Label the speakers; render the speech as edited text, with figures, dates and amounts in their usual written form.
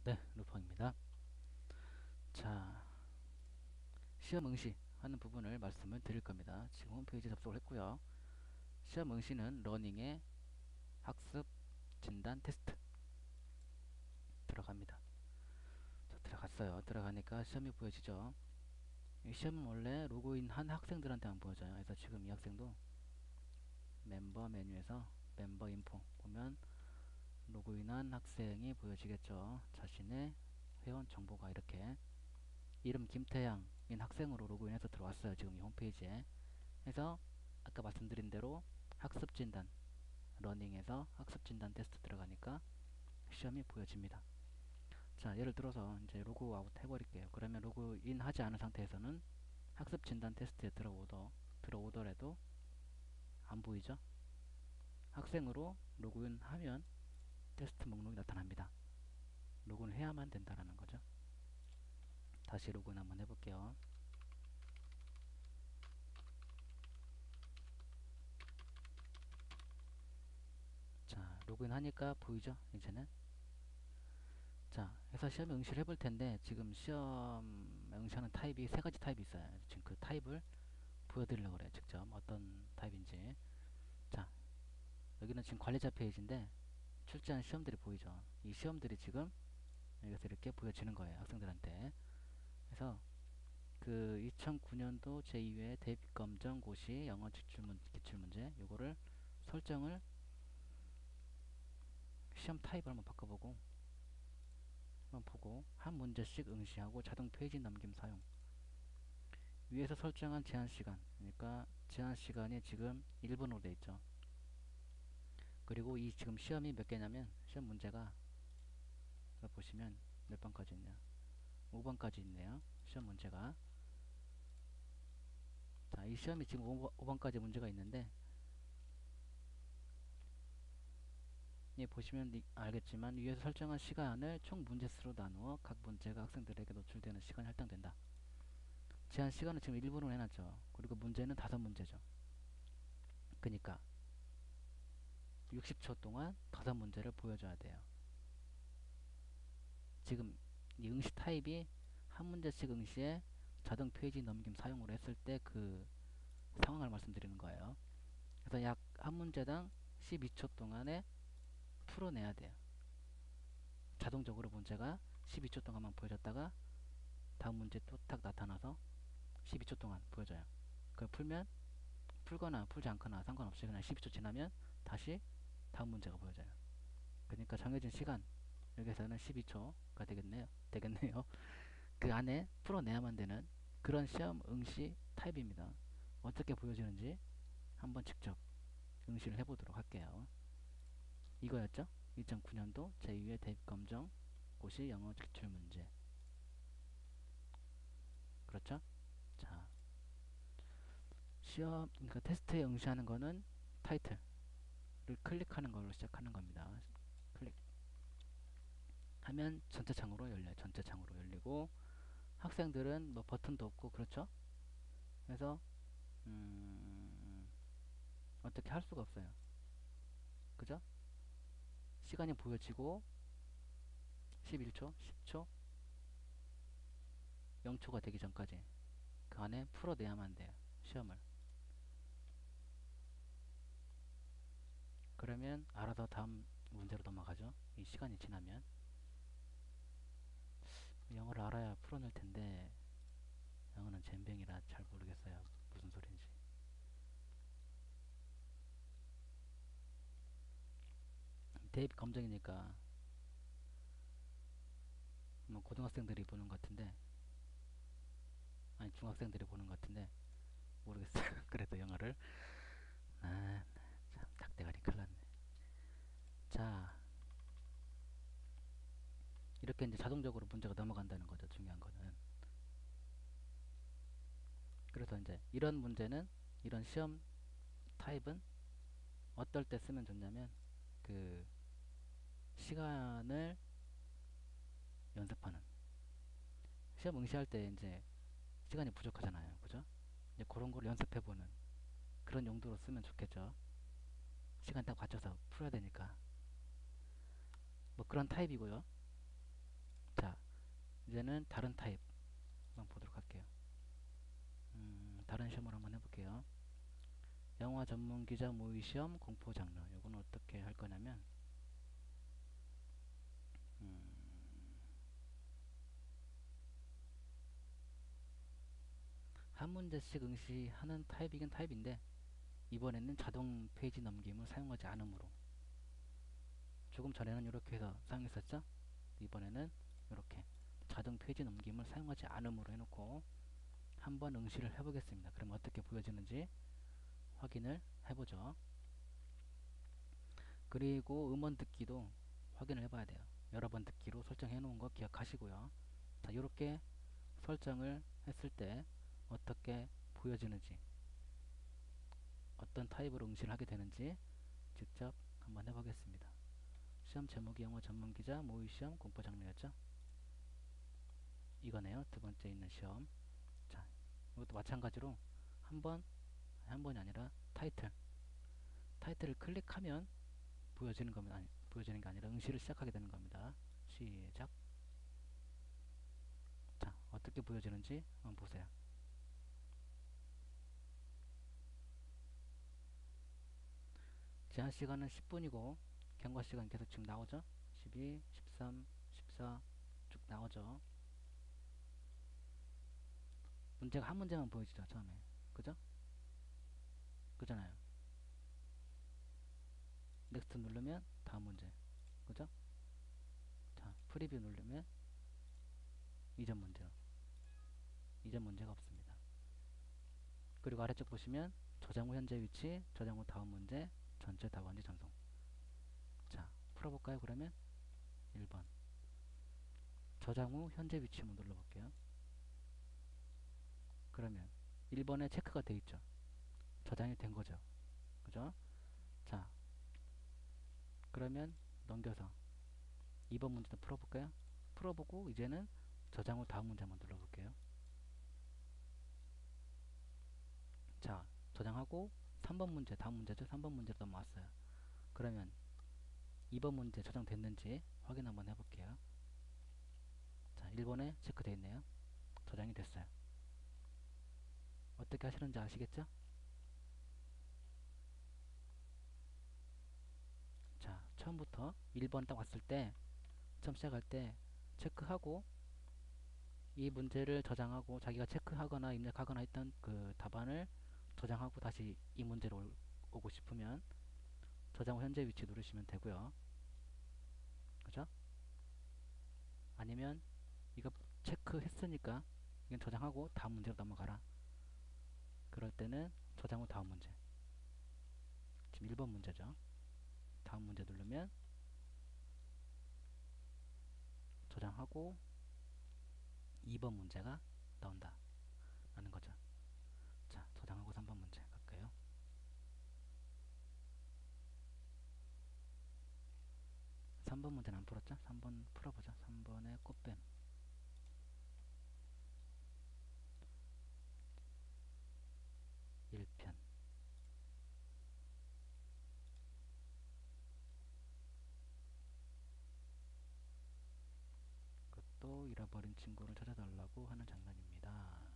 Speaker 1: 네, 루팡입니다. 자, 시험 응시 하는 부분을 말씀을 드릴 겁니다. 지금 홈페이지 접속을 했고요. 시험 응시는 러닝의 학습 진단 테스트 들어갑니다. 자, 들어갔어요. 들어가니까 시험이 보여지죠. 이 시험은 원래 로그인 한 학생들한테만 보여져요. 그래서 지금 이 학생도 멤버 메뉴에서 멤버 인포 보면 로그인한 학생이 보여지겠죠. 자신의 회원 정보가 이렇게 이름 김태양인 학생으로 로그인해서 들어왔어요. 지금 이 홈페이지에. 그래서 아까 말씀드린 대로 학습진단 러닝에서 학습진단 테스트 들어가니까 시험이 보여집니다. 자, 예를 들어서 이제 로그아웃 해버릴게요. 그러면 로그인 하지 않은 상태에서는 학습진단 테스트에 들어오더라도 안 보이죠? 학생으로 로그인하면 테스트 목록이 나타납니다. 로그인을 해야만 된다라는 거죠. 다시 로그인 한번 해볼게요. 자, 로그인 하니까 보이죠? 이제는. 자, 해서 시험에 응시를 해볼 텐데 지금 시험 응시하는 타입이 세 가지 타입이 있어요. 지금 그 타입을 보여드리려고 그래요. 직접 어떤 타입인지. 자, 여기는 지금 관리자 페이지인데 출제한 시험들이 보이죠. 이 시험들이 지금 여기서 이렇게 보여지는 거예요. 학생들한테. 그래서 그 2009년도 제2회 대입검정고시 영어 기출문제 요거를 설정을 시험 타입을 한번 바꿔보고 한번 보고 한 문제씩 응시하고 자동 페이지 넘김 사용. 위에서 설정한 제한시간, 그러니까 제한시간이 지금 1분으로 돼 있죠. 그리고 이 지금 시험이 몇 개냐면 시험 문제가 보시면 몇 번까지 있냐, 5번까지 있네요. 시험 문제가. 자, 이 시험이 지금 5번까지 문제가 있는데 예, 보시면 알겠지만 위에서 설정한 시간을 총 문제수로 나누어 각 문제가 학생들에게 노출되는 시간이 할당된다. 제한 시간은 지금 1분으로 해놨죠. 그리고 문제는 5문제죠. 그러니까 60초 동안 5문제를 보여줘야 돼요. 지금 이 응시 타입이 한 문제씩 응시에 자동 페이지 넘김 사용으로 했을 때 그 상황을 말씀드리는 거예요. 그래서 약 한 문제당 12초 동안에 풀어내야 돼요. 자동적으로 문제가 12초 동안만 보여줬다가 다음 문제 또 딱 나타나서 12초 동안 보여줘요. 그걸 풀면 풀거나 풀지 않거나 상관없이 그냥 12초 지나면 다시 다음 문제가 보여져요. 그러니까 정해진 시간 여기서는 12초가 되겠네요. 그 안에 풀어내야만 되는 그런 시험 응시 타입입니다. 어떻게 보여지는지 한번 직접 응시를 해보도록 할게요. 이거였죠? 2009년도 제2회 대입검정 고시 영어 기출문제. 그렇죠? 자, 시험, 그러니까 테스트에 응시하는 거는 타이틀을 클릭하는 걸로 시작하는 겁니다. 클릭 하면 전체 창으로 열려요. 전체 창으로 열리고 학생들은 뭐 버튼도 없고 그렇죠? 그래서 어떻게 할 수가 없어요. 그죠? 시간이 보여지고 11초, 10초, 0초가 되기 전까지 그 안에 풀어내야만 돼요. 시험을. 그러면 알아서 다음 문제로 넘어가죠. 이 시간이 지나면. 영어를 알아야 풀어낼 텐데 영어는 젬병이라 잘 모르겠어요. 무슨 소린지. 대입 검정이니까 뭐 고등학생들이 보는 것 같은데 아니 중학생들이 보는 것 같은데 모르겠어요. 그래도 영어를 참 닭대가리 큰일 났네. 자, 이렇게 이제 자동적으로 문제가 넘어간다는 거죠. 중요한 거는. 그래서 이제 이런 문제는 이런 시험 타입은 어떨 때 쓰면 좋냐면 그 시간을 연습하는 시험 응시할 때 이제 시간이 부족하잖아요. 그죠? 이제 그런 걸 연습해보는 그런 용도로 쓰면 좋겠죠. 시간 딱 맞춰서 풀어야 되니까 뭐 그런 타입이고요. 이제는 다른 타입 한번 보도록 할게요. 다른 시험을 한번 해볼게요. 영화 전문 기자 모의 시험 공포 장르. 이건 어떻게 할 거냐면, 한 문제씩 응시하는 타입이긴 타입인데, 이번에는 자동 페이지 넘김을 사용하지 않으므로, 조금 전에는 이렇게 해서 사용했었죠. 이번에는 이렇게 자동 페이지 넘김을 사용하지 않으므로 해놓고 한번 응시를 해보겠습니다. 그럼 어떻게 보여지는지 확인을 해보죠. 그리고 음원 듣기도 확인을 해봐야 돼요. 여러 번 듣기로 설정해 놓은 거 기억하시고요. 자, 이렇게 설정을 했을 때 어떻게 보여지는지, 어떤 타입으로 응시를 하게 되는지 직접 한번 해보겠습니다. 시험 제목이 영어 전문 기자 모의 시험 공포 장르였죠. 이거네요. 두 번째 있는 시험. 자, 이것도 마찬가지로 한 번이 아니라 타이틀을 클릭하면 보여지는 겁니다. 아니, 보여지는 게 아니라 응시를 시작하게 되는 겁니다. 시작. 자, 어떻게 보여지는지 한번 보세요. 제한 시간은 10분이고 경과 시간 계속 지금 나오죠. 12, 13, 14 쭉 나오죠. 문제가 한 문제만 보여지죠. 처음에. 그죠? 그잖아요. 넥스트 누르면 다음 문제. 그죠? 자, 프리뷰 누르면 이전 문제요. 이전 문제가 없습니다. 그리고 아래쪽 보시면 저장 후 현재 위치, 저장 후 다음 문제, 전체 답안지 전송. 자, 풀어볼까요? 그러면 1번. 저장 후 현재 위치 한번 눌러볼게요. 그러면 1번에 체크가 돼 있죠. 저장이 된 거죠. 그죠? 자, 그러면 넘겨서 2번 문제도 풀어볼까요? 풀어보고 이제는 저장 후 다음 문제 한번 눌러볼게요. 자, 저장하고 3번 문제, 다음 문제죠. 3번 문제로 넘어왔어요. 그러면 2번 문제 저장됐는지 확인 한번 해볼게요. 자, 1번에 체크되어 있네요. 저장이 됐어요. 어떻게 하시는지 아시겠죠? 자, 처음부터 1번 딱 왔을 때, 처음 시작할 때 체크하고 이 문제를 저장하고 자기가 체크하거나 입력하거나 했던 그 답안을 저장하고 다시 이 문제로 오고 싶으면 저장 후 현재 위치 누르시면 되고요. 그죠? 아니면 이거 체크했으니까 이건 저장하고 다음 문제로 넘어가라. 그럴 때는 저장 후 다음 문제. 지금 1번 문제죠. 다음 문제 누르면 저장하고 2번 문제가 나온다 라는 거죠. 자, 저장하고 3번 문제 갈까요? 3번 문제는 안 풀었죠? 3번 풀어보죠. 3번의 꽃뱀. 1편. 그것도 잃어버린 친구를 찾아달라고 하는 장면입니다.